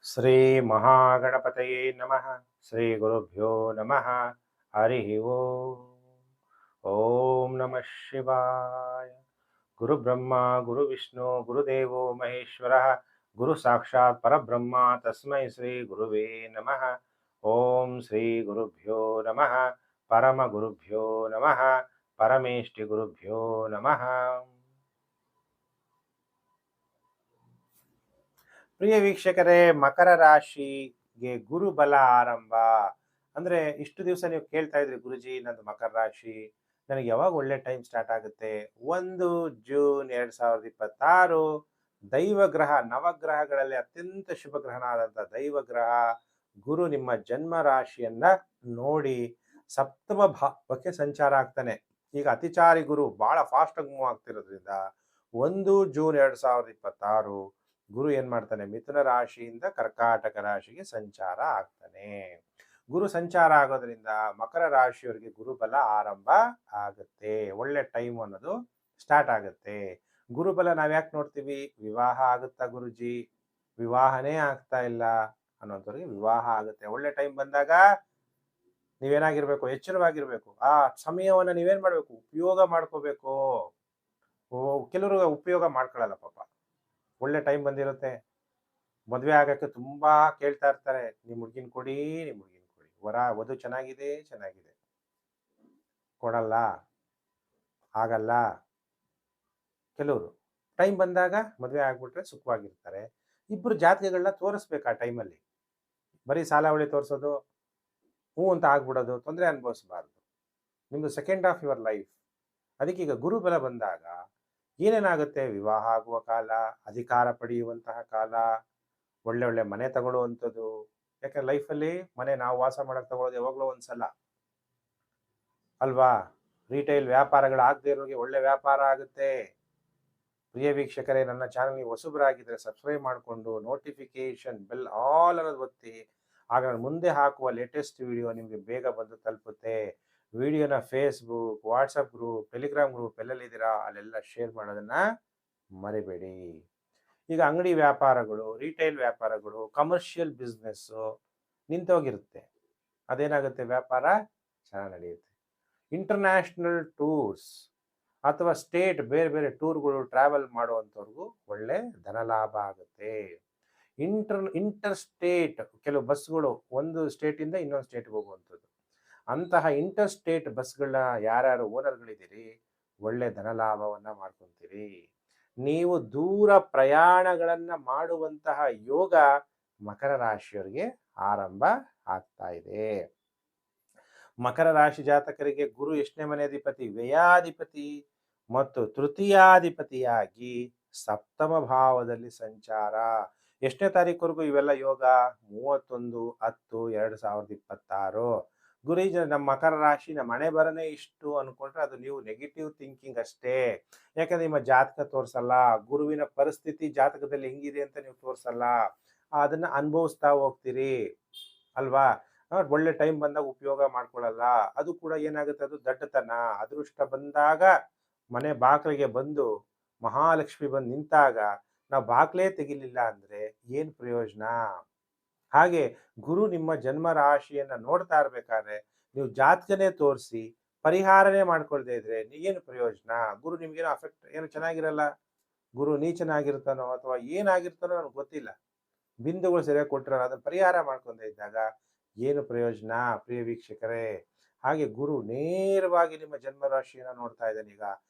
ಶ್ರೀ ಮಹಾಗಣಪತಯೇ ನಮಃ. ಶ್ರೀ ಗುರುಭ್ಯೋ ನಮಃ. ಹರಿ ಓಂ. ಓಂ ನಮಃ ಶಿವಾಯ. ಗುರು ಬ್ರಹ್ಮ ಗುರು ವಿಷ್ಣು ಗುರುದೇವೋ ಮಹೇಶ್ವರ. ಗುರು ಸಾಕ್ಷಾತ್ ಪರಬ್ರಹ್ಮ ತಸ್ಮೈ ಶ್ರೀ ಗುರುವೇ ನಮಃ. ಓಂ ಶ್ರೀ ಗುರುಭ್ಯೋ ನಮಃ. ಪರಮ ಗುರುಭ್ಯೋ ನಮಃ. ಪರಮೇಷ್ಠಿ ಗುರುಭ್ಯೋ ನಮಃ. ಪ್ರಿಯ ವೀಕ್ಷಕರೇ, ಮಕರ ರಾಶಿಗೆ ಗುರು ಬಲ ಆರಂಭ ಅಂದ್ರೆ ಇಷ್ಟು ದಿವಸ ನೀವು ಕೇಳ್ತಾ ಇದ್ರಿ, ಗುರುಜಿ ನಂದು ಮಕರ ರಾಶಿ, ನನಗೆ ಯಾವಾಗ ಒಳ್ಳೆ ಟೈಮ್ ಸ್ಟಾರ್ಟ್ ಆಗುತ್ತೆ? 1 ಜೂನ್ 2026 ದೈವ ಗ್ರಹ, ನವಗ್ರಹಗಳಲ್ಲಿ ಅತ್ಯಂತ ಶುಭ ಗ್ರಹನಾದಂಥ ದೈವ ಗ್ರಹ ಗುರು ನಿಮ್ಮ ಜನ್ಮ ರಾಶಿಯನ್ನ ನೋಡಿ ಸಪ್ತಮ ಭಾವಕ್ಕೆ ಸಂಚಾರ ಆಗ್ತಾನೆ. ಈಗ ಅತಿಚಾರಿ ಗುರು ಬಹಳ ಫಾಸ್ಟ್ ಆಗಿ ಮೂವ್ ಆಗ್ತಿರೋದ್ರಿಂದ 1 ಜೂನ್ 2026 ಗುರು ಏನ್ ಮಾಡ್ತಾನೆ, ಮಿಥುನ ರಾಶಿಯಿಂದ ಕರ್ಕಾಟಕ ರಾಶಿಗೆ ಸಂಚಾರ ಆಗ್ತಾನೆ. ಗುರು ಸಂಚಾರ ಆಗೋದ್ರಿಂದ ಮಕರ ರಾಶಿಯವರಿಗೆ ಗುರುಬಲ ಆರಂಭ ಆಗುತ್ತೆ. ಒಳ್ಳೆ ಟೈಮ್ ಅನ್ನೋದು ಸ್ಟಾರ್ಟ್ ಆಗುತ್ತೆ. ಗುರುಬಲ ನಾವ್ ಯಾಕೆ ನೋಡ್ತೀವಿ? ವಿವಾಹ ಆಗುತ್ತಾ ಗುರುಜಿ, ವಿವಾಹನೇ ಆಗ್ತಾ ಇಲ್ಲ ಅನ್ನೋಂಥವ್ರಿಗೆ ವಿವಾಹ ಆಗುತ್ತೆ. ಒಳ್ಳೆ ಟೈಮ್ ಬಂದಾಗ ನೀವೇನಾಗಿರ್ಬೇಕು? ಎಚ್ಚರವಾಗಿರ್ಬೇಕು. ಆ ಸಮಯವನ್ನ ನೀವೇನ್ ಮಾಡ್ಬೇಕು? ಉಪಯೋಗ ಮಾಡ್ಕೋಬೇಕು. ಕೆಲವರು ಉಪಯೋಗ ಮಾಡ್ಕೊಳ್ಳಲ್ಲ ಪಾಪ. ಒಳ್ಳೆ ಟೈಮ್ ಬಂದಿರುತ್ತೆ, ಮದುವೆ ಆಗಕ್ಕೆ ತುಂಬಾ ಕೇಳ್ತಾ ಇರ್ತಾರೆ, ನಿಮ್ ಹುಡ್ಗಿನ್ ಕೊಡಿ, ನಿಮ್ ಹುಡ್ಗಿನ್ ಕೊಡಿ, ವಧು ಚೆನ್ನಾಗಿದೆ ಚೆನ್ನಾಗಿದೆ, ಕೊಡಲ್ಲ, ಆಗಲ್ಲ. ಕೆಲವರು ಟೈಮ್ ಬಂದಾಗ ಮದುವೆ ಆಗ್ಬಿಟ್ರೆ ಸುಖವಾಗಿರ್ತಾರೆ. ಇಬ್ರು ಜಾತಕಗಳನ್ನ ತೋರಿಸ್ಬೇಕು ಆ ಟೈಮಲ್ಲಿ. ಬರೀ ಸಾಲಾವಳಿ ತೋರಿಸೋದು, ಹ್ಞೂ ಅಂತ ಆಗ್ಬಿಡೋದು, ತೊಂದರೆ ಅನುಭವಿಸಬಾರ್ದು. ನಿಮ್ದು ಸೆಕೆಂಡ್ ಆಫ್ ಯುವರ್ ಲೈಫ್. ಅದಕ್ಕೆ ಈಗ ಗುರುಬಲ ಬಂದಾಗ ಏನೇನಾಗುತ್ತೆ? ವಿವಾಹ ಆಗುವ ಕಾಲ, ಅಧಿಕಾರ ಪಡೆಯುವಂತಹ ಕಾಲ, ಒಳ್ಳೆ ಒಳ್ಳೆ ಮನೆ ತಗೊಳ್ಳುವಂಥದ್ದು. ಯಾಕೆ ಲೈಫಲ್ಲಿ ಮನೆ ನಾವು ವಾಸ ಮಾಡಕ್ ತಗೊಳ್ಳೋದು ಯಾವಾಗಲೂ ಒಂದ್ಸಲ ಅಲ್ವಾ? ರಿಟೈಲ್ ವ್ಯಾಪಾರಗಳಾಗದೇ ಇರೋರಿಗೆ ಒಳ್ಳೆ ವ್ಯಾಪಾರ ಆಗುತ್ತೆ. ಪ್ರಿಯ ವೀಕ್ಷಕರೇ, ನನ್ನ ಚಾನಲ್ ನೀವು ಹೊಸಬರಾಗಿದ್ದರೆ ಸಬ್ಸ್ಕ್ರೈಬ್ ಮಾಡಿಕೊಂಡು ನೋಟಿಫಿಕೇಶನ್ ಬೆಲ್ ಆಲ್ ಅನ್ನೋದು ಒತ್ತಿ. ಆಗ ನಾನು ಮುಂದೆ ಹಾಕುವ ಲೇಟೆಸ್ಟ್ ವಿಡಿಯೋ ನಿಮಗೆ ಬೇಗ ಬಂದು ತಲುಪುತ್ತೆ. ವಿಡಿಯೋನ Facebook, WhatsApp group, Telegram group ಎಲ್ಲೆಲ್ಲಿದ್ದೀರಾ ಅಲ್ಲೆಲ್ಲ ಶೇರ್ ಮಾಡೋದನ್ನ ಮರಿಬೇಡಿ. ಈಗ ಅಂಗಡಿ ವ್ಯಾಪಾರಗಳು, ರಿಟೈಲ್ ವ್ಯಾಪಾರಗಳು, ಕಮರ್ಷಿಯಲ್ ಬಿಸ್ನೆಸ್ಸು ನಿಂತೋಗಿರುತ್ತೆ. ಅದೇನಾಗುತ್ತೆ? ವ್ಯಾಪಾರ ಚೆನ್ನಾಗಿ ನಡೆಯುತ್ತೆ. ಇಂಟರ್ನ್ಯಾಷನಲ್ ಟೂರ್ಸ್ ಅಥವಾ ಸ್ಟೇಟ್ ಬೇರೆ ಬೇರೆ ಟೂರ್ಗಳು ಟ್ರಾವೆಲ್ ಮಾಡುವಂಥವ್ರಿಗೂ ಒಳ್ಳೆ ಧನಲಾಭ ಆಗುತ್ತೆ. ಇಂಟರ್ ಸ್ಟೇಟ್ ಕೆಲವು ಬಸ್ಗಳು ಒಂದು ಸ್ಟೇಟಿಂದ ಇನ್ನೊಂದು ಸ್ಟೇಟ್ಗೆ ಹೋಗುವಂಥದ್ದು, ಅಂತಹ ಇಂಟರ್ ಸ್ಟೇಟ್ ಬಸ್ಗಳನ್ನ ಯಾರ್ಯಾರು ಓನರ್ಗಳಿದ್ದೀರಿ ಒಳ್ಳೆ ಧನಲಾಭವನ್ನ ಮಾಡ್ಕೊತೀರಿ. ನೀವು ದೂರ ಪ್ರಯಾಣಗಳನ್ನ ಮಾಡುವಂತಹ ಯೋಗ ಮಕರ ರಾಶಿಯವರಿಗೆ ಆರಂಭ ಆಗ್ತಾ ಇದೆ. ಮಕರ ರಾಶಿ ಜಾತಕರಿಗೆ ಗುರು ಎಷ್ಟನೇ ಮನೆ ಅಧಿಪತಿ? ವ್ಯಯಾಧಿಪತಿ ಮತ್ತು ತೃತೀಯಾಧಿಪತಿಯಾಗಿ ಸಪ್ತಮ ಭಾವದಲ್ಲಿ ಸಂಚಾರ. ಎಷ್ಟನೇ ತಾರೀಕುವರೆಗೂ ಇವೆಲ್ಲ ಯೋಗ? 31/10/2026. ಗುರುಜಿ ನಮ್ಮ ಮಕರ ರಾಶಿ ನಮ್ಮ ಹಣೆ ಬರನೇ ಇಷ್ಟು ಅನ್ಕೊಂಡ್ರೆ ಅದು ನೀವು ನೆಗೆಟಿವ್ ಥಿಂಕಿಂಗ್ ಅಷ್ಟೇ. ಯಾಕಂದ್ರೆ ನಿಮ್ಮ ಜಾತಕ ತೋರಿಸಲ್ಲ, ಗುರುವಿನ ಪರಿಸ್ಥಿತಿ ಜಾತಕದಲ್ಲಿ ಹೆಂಗಿದೆ ಅಂತ ನೀವು ತೋರಿಸಲ್ಲ, ಅದನ್ನ ಅನುಭವಿಸ್ತಾ ಹೋಗ್ತೀರಿ ಅಲ್ವಾ? ಒಳ್ಳೆ ಟೈಮ್ ಬಂದಾಗ ಉಪಯೋಗ ಮಾಡ್ಕೊಳ್ಳಲ್ಲ. ಅದು ಕೂಡ ಏನಾಗುತ್ತೆ? ಅದು ದಡ್ಡತನ. ಅದೃಷ್ಟ ಬಂದಾಗ ಮನೆ ಬಾಗಿಲಿಗೆ ಬಂದು ಮಹಾಲಕ್ಷ್ಮಿ ಬಂದು ನಿಂತಾಗ ನಾವು ಬಾಗ್ಲೇ ತೆಗಿಲಿಲ್ಲ ಅಂದ್ರೆ ಏನ್ ಪ್ರಯೋಜನ? ಹಾಗೆ ಗುರು ನಿಮ್ಮ ಜನ್ಮ ರಾಶಿಯನ್ನ ನೋಡ್ತಾ ಇರ್ಬೇಕಾದ್ರೆ ನೀವು ಜಾತಕನೇ ತೋರಿಸಿ ಪರಿಹಾರನೇ ಮಾಡ್ಕೊಳ್ದೇ ಇದ್ರೆ ಏನು ಪ್ರಯೋಜನ? ಗುರು ನಿಮ್ಗೇನೋ ಅಫೆಕ್ಟ್ ಏನು ಚೆನ್ನಾಗಿರಲ್ಲ, ಗುರು ನೀಚನಾಗಿರ್ತಾನೋ ಅಥವಾ ಏನಾಗಿರ್ತಾನೋ ನನಗೆ ಗೊತ್ತಿಲ್ಲ, ಬಿಂದುಗಳು ಸರಿಯಾಗಿ ಕೊಟ್ಟಿರಲ್ಲ, ಅದನ್ನ ಪರಿಹಾರ ಮಾಡ್ಕೊಂಡೇ ಇದ್ದಾಗ ಏನು ಪ್ರಯೋಜನ? ಪ್ರಿಯ ವೀಕ್ಷಕರೇ, ಹಾಗೆ ಗುರು ನೇರವಾಗಿ ನಿಮ್ಮ ಜನ್ಮ ರಾಶಿಯನ್ನ ನೋಡ್ತಾ ಇದ್ದಾನೆ. ಈಗ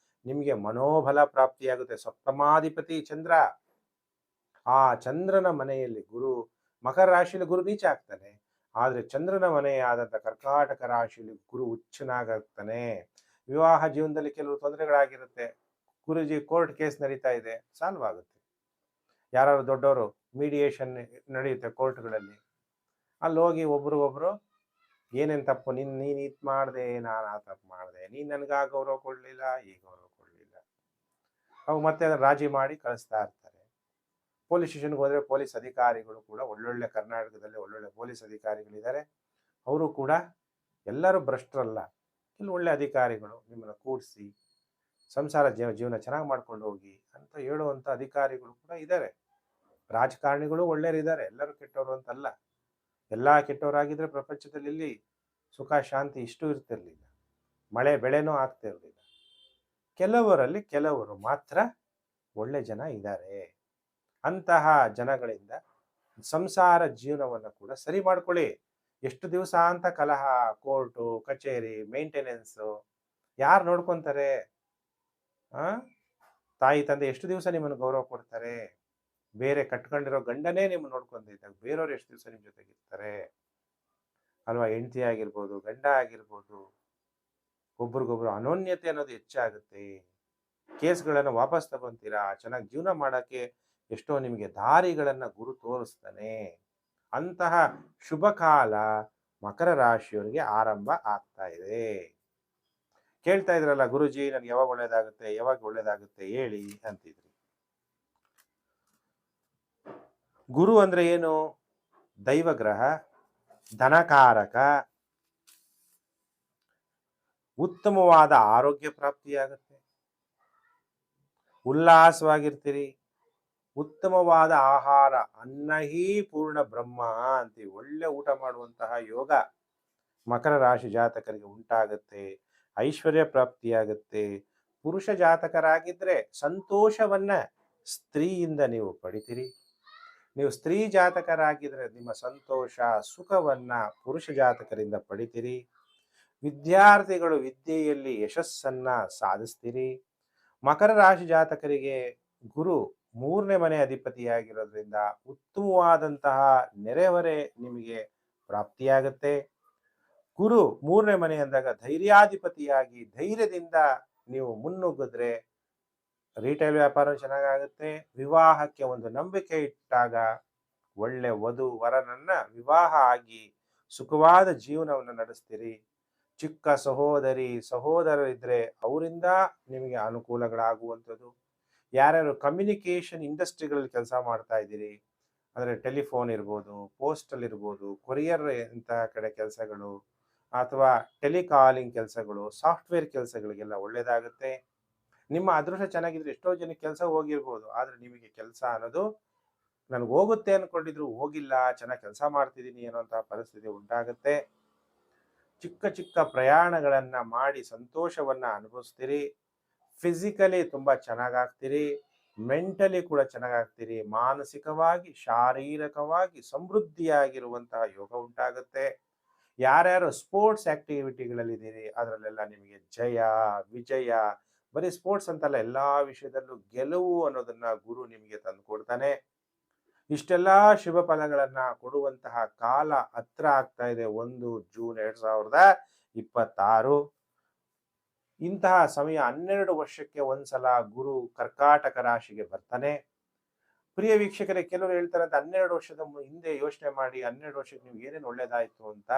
ನಿಮಗೆ ಮನೋಬಲ ಪ್ರಾಪ್ತಿಯಾಗುತ್ತೆ. ಸಪ್ತಮಾಧಿಪತಿ ಚಂದ್ರ, ಆ ಚಂದ್ರನ ಮನೆಯಲ್ಲಿ ಗುರು, ಮಕರ ರಾಶಿಯಲ್ಲಿ ಗುರು ನೀಚ ಆಗ್ತಾನೆ, ಆದ್ರೆ ಚಂದ್ರನ ಮನೆಯಾದಂಥ ಕರ್ಕಾಟಕ ರಾಶಿಯಲ್ಲಿ ಗುರು ಉಚ್ಚನಾಗ್ತಾನೆ. ವಿವಾಹ ಜೀವನದಲ್ಲಿ ಕೆಲವು ತೊಂದರೆಗಳಾಗಿರುತ್ತೆ. ಗುರುಜಿ ಕೋರ್ಟ್ ಕೇಸ್ ನಡೀತಾ ಇದೆ, ಸಾಲ್ವ್ ಆಗುತ್ತೆ. ಯಾರು ದೊಡ್ಡವರು ಮೀಡಿಯೇಷನ್ ನಡೆಯುತ್ತೆ ಕೋರ್ಟ್ಗಳಲ್ಲಿ, ಅಲ್ಲಿ ಹೋಗಿ ಒಬ್ರಿಗೊಬ್ರು ಏನೇನು ತಪ್ಪು, ನೀನು ಇದು ಮಾಡಿದೆ, ನಾನು ಆ ತಪ್ಪು ಮಾಡಿದೆ, ನೀನು ನನಗೆ ಆ ಗೌರವ ಕೊಡಲಿಲ್ಲ, ಈ ಗೌರವ ಕೊಡಲಿಲ್ಲ, ಅವು ಮತ್ತೆ ಅದನ್ನು ರಾಜಿ ಮಾಡಿ ಕಳಿಸ್ತಾ ಇರ್ತಾರೆ. ಪೊಲೀಸ್ ಸ್ಟೇಷನ್ಗೆ ಹೋದರೆ ಪೊಲೀಸ್ ಅಧಿಕಾರಿಗಳು ಕೂಡ ಒಳ್ಳೊಳ್ಳೆ, ಕರ್ನಾಟಕದಲ್ಲಿ ಒಳ್ಳೊಳ್ಳೆ ಪೊಲೀಸ್ ಅಧಿಕಾರಿಗಳಿದ್ದಾರೆ, ಅವರು ಕೂಡ ಎಲ್ಲರೂ ಭ್ರಷ್ಟರಲ್ಲ, ಕೆಲವು ಒಳ್ಳೆ ಅಧಿಕಾರಿಗಳು ನಿಮ್ಮನ್ನು ಕೂಡಿಸಿ ಸಂಸಾರ ಜೀವನ ಚೆನ್ನಾಗಿ ಮಾಡ್ಕೊಂಡು ಹೋಗಿ ಅಂತ ಹೇಳುವಂಥ ಅಧಿಕಾರಿಗಳು ಕೂಡ ಇದ್ದಾರೆ. ರಾಜಕಾರಣಿಗಳು ಒಳ್ಳೆಯವರಿದ್ದಾರೆ, ಎಲ್ಲರೂ ಕೆಟ್ಟವರು ಅಂತಲ್ಲ. ಎಲ್ಲ ಕೆಟ್ಟವರಾಗಿದ್ರೆ ಪ್ರಪಂಚದಲ್ಲಿ ಇಲ್ಲಿ ಸುಖ ಶಾಂತಿ ಇಷ್ಟು ಇರ್ತಿರ್ಲಿಲ್ಲ, ಮಳೆ ಬೆಳೆನೂ ಆಗ್ತಿರ್ಲಿಲ್ಲ. ಕೆಲವರಲ್ಲಿ ಕೆಲವರು ಮಾತ್ರ ಒಳ್ಳೆ ಜನ ಇದ್ದಾರೆ. ಅಂತಹ ಜನಗಳಿಂದ ಸಂಸಾರ ಜೀವನವನ್ನು ಕೂಡ ಸರಿ ಮಾಡ್ಕೊಳ್ಳಿ. ಎಷ್ಟು ದಿವಸ ಅಂತ ಕಲಹ, ಕೋರ್ಟು ಕಚೇರಿ, ಮೇಂಟೆನೆನ್ಸು, ಯಾರು ನೋಡ್ಕೊಂತಾರೆ? ಆ ತಾಯಿ ತಂದೆ ಎಷ್ಟು ದಿವಸ ನಿಮ್ಮನ್ನು ಗೌರವ ಕೊಡ್ತಾರೆ? ಬೇರೆ ಕಟ್ಕೊಂಡಿರೋ ಗಂಡನೇ ನಿಮ್ಮನ್ನು ನೋಡ್ಕೊಂಡಿದ್ದಾಗ ಬೇರೆಯವ್ರು ಎಷ್ಟು ದಿವಸ ನಿಮ್ಮ ಜೊತೆಗಿರ್ತಾರೆ ಅಲ್ವಾ? ಹೆಂಡತಿ ಆಗಿರ್ಬೋದು, ಗಂಡ ಆಗಿರ್ಬೋದು, ಒಬ್ರಿಗೊಬ್ರು ಅನೋನ್ಯತೆ ಅನ್ನೋದು ಹೆಚ್ಚಾಗುತ್ತೆ. ಕೇಸ್ಗಳನ್ನು ವಾಪಸ್ ತಗೊಂತೀರಾ, ಚೆನ್ನಾಗಿ ಜೀವನ ಮಾಡೋಕ್ಕೆ ಎಷ್ಟೋ ನಿಮಗೆ ದಾರಿಗಳನ್ನು ಗುರು ತೋರಿಸ್ತಾನೆ. ಅಂತಹ ಶುಭ ಕಾಲ ಮಕರ ರಾಶಿಯವರಿಗೆ ಆರಂಭ ಆಗ್ತಾ ಇದೆ. ಕೇಳ್ತಾ ಇದ್ರಲ್ಲ, ಗುರುಜಿ ನನಗೆ ಯಾವಾಗ ಒಳ್ಳೇದಾಗುತ್ತೆ, ಯಾವಾಗ ಒಳ್ಳೇದಾಗುತ್ತೆ ಹೇಳಿ ಅಂತಿದ್ರಿ. ಗುರು ಅಂದ್ರೆ ಏನು? ದೈವಗ್ರಹ, ಧನಕಾರಕ, ಉತ್ತಮವಾದ ಆರೋಗ್ಯ ಪ್ರಾಪ್ತಿಯಾಗುತ್ತೆ, ಉಲ್ಲಾಸವಾಗಿರ್ತೀರಿ, ಉತ್ತಮವಾದ ಆಹಾರ, ಅನ್ನಹೀ ಪೂರ್ಣ ಬ್ರಹ್ಮ ಅಂತೀವಿ. ಒಳ್ಳೆ ಊಟ ಮಾಡುವಂತಹ ಯೋಗ ಮಕರ ರಾಶಿ ಜಾತಕರಿಗೆ ಉಂಟಾಗುತ್ತೆ. ಐಶ್ವರ್ಯ ಪ್ರಾಪ್ತಿಯಾಗುತ್ತೆ. ಪುರುಷ ಜಾತಕರಾಗಿದ್ರೆ ಸಂತೋಷವನ್ನ ಸ್ತ್ರೀಯಿಂದ ನೀವು ಪಡಿತೀರಿ. ನೀವು ಸ್ತ್ರೀ ಜಾತಕರಾಗಿದ್ರೆ ನಿಮ್ಮ ಸಂತೋಷ ಸುಖವನ್ನ ಪುರುಷ ಜಾತಕರಿಂದ ಪಡಿತೀರಿ. ವಿದ್ಯಾರ್ಥಿಗಳು ವಿದ್ಯೆಯಲ್ಲಿ ಯಶಸ್ಸನ್ನ ಸಾಧಿಸ್ತೀರಿ. ಮಕರ ರಾಶಿ ಜಾತಕರಿಗೆ ಗುರು 3ನೇ ಮನೆ ಅಧಿಪತಿಯಾಗಿರೋದ್ರಿಂದ ಉತ್ತಮವಾದಂತಹ ನೆರೆಹೊರೆ ನಿಮಗೆ ಪ್ರಾಪ್ತಿಯಾಗುತ್ತೆ. ಗುರು 3ನೇ ಮನೆ ಅಂದಾಗ ಧೈರ್ಯಾಧಿಪತಿಯಾಗಿ ಧೈರ್ಯದಿಂದ ನೀವು ಮುನ್ನುಗ್ಗಿದ್ರೆ ರಿಟೇಲ್ ವ್ಯಾಪಾರ ಚೆನ್ನಾಗಾಗುತ್ತೆ. ವಿವಾಹಕ್ಕೆ ಒಂದು ನಂಬಿಕೆ ಇಟ್ಟಾಗ ಒಳ್ಳೆ ವಧು ವರನನ್ನ ವಿವಾಹ ಆಗಿ ಸುಖವಾದ ಜೀವನವನ್ನು ನಡೆಸ್ತೀರಿ. ಚಿಕ್ಕ ಸಹೋದರರಿದ್ರೆ ಅವರಿಂದ ನಿಮಗೆ ಅನುಕೂಲಗಳಾಗುವಂಥದ್ದು. ಯಾರ್ಯಾರು ಕಮ್ಯುನಿಕೇಷನ್ ಇಂಡಸ್ಟ್ರಿಗಳಲ್ಲಿ ಕೆಲಸ ಮಾಡ್ತಾ ಇದ್ದೀರಿ, ಅಂದರೆ ಟೆಲಿಫೋನ್ ಇರ್ಬೋದು, ಪೋಸ್ಟಲ್ ಇರ್ಬೋದು, ಕೊರಿಯರ್ ಇಂತಹ ಕಡೆ ಕೆಲಸಗಳು, ಅಥವಾ ಟೆಲಿಕಾಲಿಂಗ್ ಕೆಲಸಗಳು, ಸಾಫ್ಟ್ವೇರ್ ಕೆಲಸಗಳಿಗೆಲ್ಲ ಒಳ್ಳೆಯದಾಗುತ್ತೆ. ನಿಮ್ಮ ಅದೃಷ್ಟ ಚೆನ್ನಾಗಿದ್ರೆ ಎಷ್ಟೋ ಜನಕ್ಕೆ ಕೆಲಸ ಹೋಗಿರ್ಬೋದು, ಆದರೆ ನಿಮಗೆ ಕೆಲಸ ಅನ್ನೋದು ನನಗೆ ಹೋಗುತ್ತೆ ಅಂದ್ಕೊಂಡಿದ್ರು ಹೋಗಿಲ್ಲ, ಚೆನ್ನಾಗಿ ಕೆಲಸ ಮಾಡ್ತಿದ್ದೀನಿ ಅನ್ನೋಂತಹ ಪರಿಸ್ಥಿತಿ ಉಂಟಾಗುತ್ತೆ. ಚಿಕ್ಕ ಚಿಕ್ಕ ಪ್ರಯಾಣಗಳನ್ನ ಮಾಡಿ ಸಂತೋಷವನ್ನ ಅನುಭವಿಸ್ತೀರಿ. ಫಿಸಿಕಲಿ ತುಂಬಾ ಚೆನ್ನಾಗಾಗ್ತೀರಿ, ಮೆಂಟಲಿ ಕೂಡ ಚೆನ್ನಾಗಾಗ್ತೀರಿ. ಮಾನಸಿಕವಾಗಿ ಶಾರೀರಿಕವಾಗಿ ಸಮೃದ್ಧಿಯಾಗಿರುವಂತಹ ಯೋಗ ಉಂಟಾಗುತ್ತೆ. ಯಾರ್ಯಾರು ಸ್ಪೋರ್ಟ್ಸ್ ಆಕ್ಟಿವಿಟಿಗಳಲ್ಲಿದ್ದೀರಿ ಅದರಲ್ಲೆಲ್ಲ ನಿಮಗೆ ಜಯ ವಿಜಯ, ಬರೀ ಸ್ಪೋರ್ಟ್ಸ್ ಅಂತಲ್ಲ, ಎಲ್ಲಾ ವಿಷಯದಲ್ಲೂ ಗೆಲುವು ಅನ್ನೋದನ್ನ ಗುರು ನಿಮಗೆ ತಂದು ಕೊಡ್ತಾನೆ. ಇಷ್ಟೆಲ್ಲಾ ಶುಭ ಫಲಗಳನ್ನ ಕೊಡುವಂತಹ ಕಾಲ ಹತ್ರ ಆಗ್ತಾ ಇದೆ. 1 ಜೂನ್ 2026. ಇಂತಹ ಸಮಯ 12 ವರ್ಷಕ್ಕೆ ಒಂದ್ಸಲ ಗುರು ಕರ್ಕಾಟಕ ರಾಶಿಗೆ ಬರ್ತಾನೆ. ಪ್ರಿಯ ವೀಕ್ಷಕರೇ, ಕೆಲವರು ಹೇಳ್ತಾರೆ ಅಂತ 12 ವರ್ಷದ ಹಿಂದೆ ಯೋಚನೆ ಮಾಡಿ 12 ವರ್ಷಕ್ಕೆ ನಿಮ್ಗೆ ಏನೇನು ಒಳ್ಳೇದಾಯ್ತು ಅಂತ.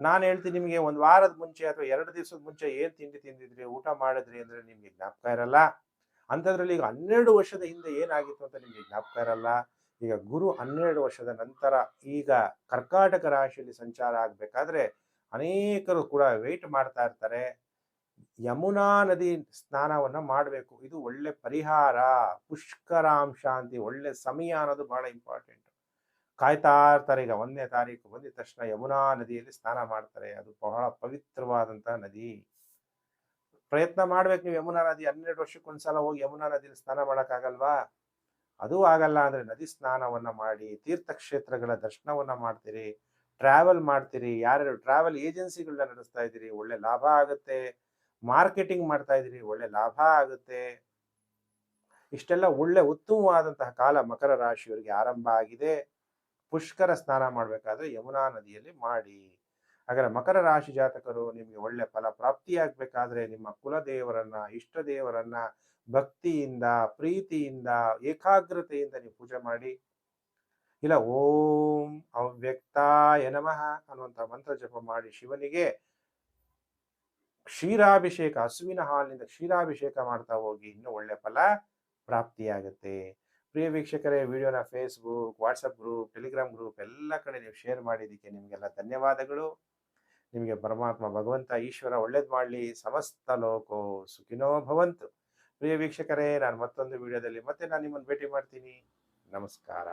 ನಾನು ಹೇಳ್ತೀನಿ, ನಿಮಗೆ ಒಂದು ವಾರದ ಮುಂಚೆ ಅಥವಾ 2 ದಿವಸದ ಮುಂಚೆ ಏನ್ ತಿಂಡಿ ತಿಂದಿದ್ರಿ, ಊಟ ಮಾಡಿದ್ರಿ ಅಂದ್ರೆ ನಿಮ್ಗೆ ಜ್ಞಾಪಕ ಇರಲ್ಲ. ಅಂಥದ್ರಲ್ಲಿ ಈಗ 12 ವರ್ಷದ ಹಿಂದೆ ಏನಾಗಿತ್ತು ಅಂತ ನಿಮ್ಗೆ ಜ್ಞಾಪಕ ಇರಲ್ಲ. ಈಗ ಗುರು 12 ವರ್ಷದ ನಂತರ ಈಗ ಕರ್ಕಾಟಕ ರಾಶಿಯಲ್ಲಿ ಸಂಚಾರ ಆಗ್ಬೇಕಾದ್ರೆ ಅನೇಕರು ಕೂಡ ವೇಟ್ ಮಾಡ್ತಾ ಇರ್ತಾರೆ. ಯಮುನಾ ನದಿ ಸ್ನಾನವನ್ನ ಮಾಡಬೇಕು, ಇದು ಒಳ್ಳೆ ಪರಿಹಾರ. ಪುಷ್ಕರಾಂಶ ಅಂತ ಒಳ್ಳೆ ಸಮಯ ಅನ್ನೋದು ಬಹಳ ಇಂಪಾರ್ಟೆಂಟ್. ಕಾಯ್ತಾ ಇರ್ತಾರೆ. ಈಗ 1ನೇ ತಾರೀಕು ಬಂದಿದ ತಕ್ಷಣ ಯಮುನಾ ನದಿಯಲ್ಲಿ ಸ್ನಾನ ಮಾಡ್ತಾರೆ. ಅದು ಬಹಳ ಪವಿತ್ರವಾದಂತಹ ನದಿ. ಪ್ರಯತ್ನ ಮಾಡ್ಬೇಕು ನೀವು. ಯಮುನಾ ನದಿ 12 ವರ್ಷಕ್ಕೊಂದ್ಸಲ ಹೋಗಿ ಯಮುನಾ ನದಿಯಲ್ಲಿ ಸ್ನಾನ ಮಾಡಕ್ಕಾಗಲ್ವಾ? ಅದು ಆಗಲ್ಲ ಅಂದ್ರೆ ನದಿ ಸ್ನಾನವನ್ನ ಮಾಡಿ, ತೀರ್ಥಕ್ಷೇತ್ರಗಳ ದರ್ಶನವನ್ನ ಮಾಡ್ತೀರಿ, ಟ್ರಾವೆಲ್ ಮಾಡ್ತೀರಿ. ಯಾರ್ಯಾರು ಟ್ರಾವೆಲ್ ಏಜೆನ್ಸಿಗಳನ್ನ ನಡೆಸ್ತಾ ಇದ್ದೀರಿ ಒಳ್ಳೆ ಲಾಭ ಆಗುತ್ತೆ. ಮಾರ್ಕೆಟಿಂಗ್ ಮಾಡ್ತಾ ಇದ್ದೀರಿ ಒಳ್ಳೆ ಲಾಭ ಆಗುತ್ತೆ. ಇಷ್ಟೆಲ್ಲ ಒಳ್ಳೆ ಉತ್ತಮವಾದಂತಹ ಕಾಲ ಮಕರ ರಾಶಿಯವರಿಗೆ ಆರಂಭ ಆಗಿದೆ. ಪುಷ್ಕರ ಸ್ನಾನ ಮಾಡಬೇಕಾದ್ರೆ ಯಮುನಾ ನದಿಯಲ್ಲಿ ಮಾಡಿ. ಹಾಗಾದ್ರೆ ಮಕರ ರಾಶಿ ಜಾತಕರು ನಿಮಗೆ ಒಳ್ಳೆ ಫಲ ಪ್ರಾಪ್ತಿಯಾಗಬೇಕಾದ್ರೆ ನಿಮ್ಮ ಕುಲದೇವರನ್ನ, ಇಷ್ಟ ದೇವರನ್ನ ಭಕ್ತಿಯಿಂದ, ಪ್ರೀತಿಯಿಂದ, ಏಕಾಗ್ರತೆಯಿಂದ ನೀವು ಪೂಜೆ ಮಾಡಿ. ಇಲ್ಲ ಓಂ ಅವ್ಯಕ್ತಾಯ ನಮಃ ಅನ್ನುವಂಥ ಮಂತ್ರ ಜಪ ಮಾಡಿ ಶಿವನಿಗೆ ಕ್ಷೀರಾಭಿಷೇಕ, ಹಸುವಿನ ಹಾಲಿನಿಂದ ಕ್ಷೀರಾಭಿಷೇಕ ಮಾಡ್ತಾ ಹೋಗಿ, ಇನ್ನೂ ಒಳ್ಳೆ ಫಲ ಪ್ರಾಪ್ತಿಯಾಗುತ್ತೆ. ಪ್ರಿಯ ವೀಕ್ಷಕರೇ, ವಿಡಿಯೋನ Facebook, WhatsApp group, Telegram group ಎಲ್ಲ ಕಡೆ ನೀವು ಶೇರ್ ಮಾಡಿದ್ದಕ್ಕೆ ನಿಮಗೆಲ್ಲ ಧನ್ಯವಾದಗಳು. ನಿಮಗೆ ಪರಮಾತ್ಮ ಭಗವಂತ ಈಶ್ವರ ಒಳ್ಳೇದು ಮಾಡಲಿ. ಸಮಸ್ತ ಲೋಕೋ ಸುಖಿನೋ ಭವಂತು. ಪ್ರಿಯ ವೀಕ್ಷಕರೇ, ನಾನು ಮತ್ತೊಂದು ವಿಡಿಯೋದಲ್ಲಿ ಮತ್ತೆ ನಾನು ನಿಮ್ಮನ್ನು ಭೇಟಿ ಮಾಡ್ತೀನಿ. ನಮಸ್ಕಾರ.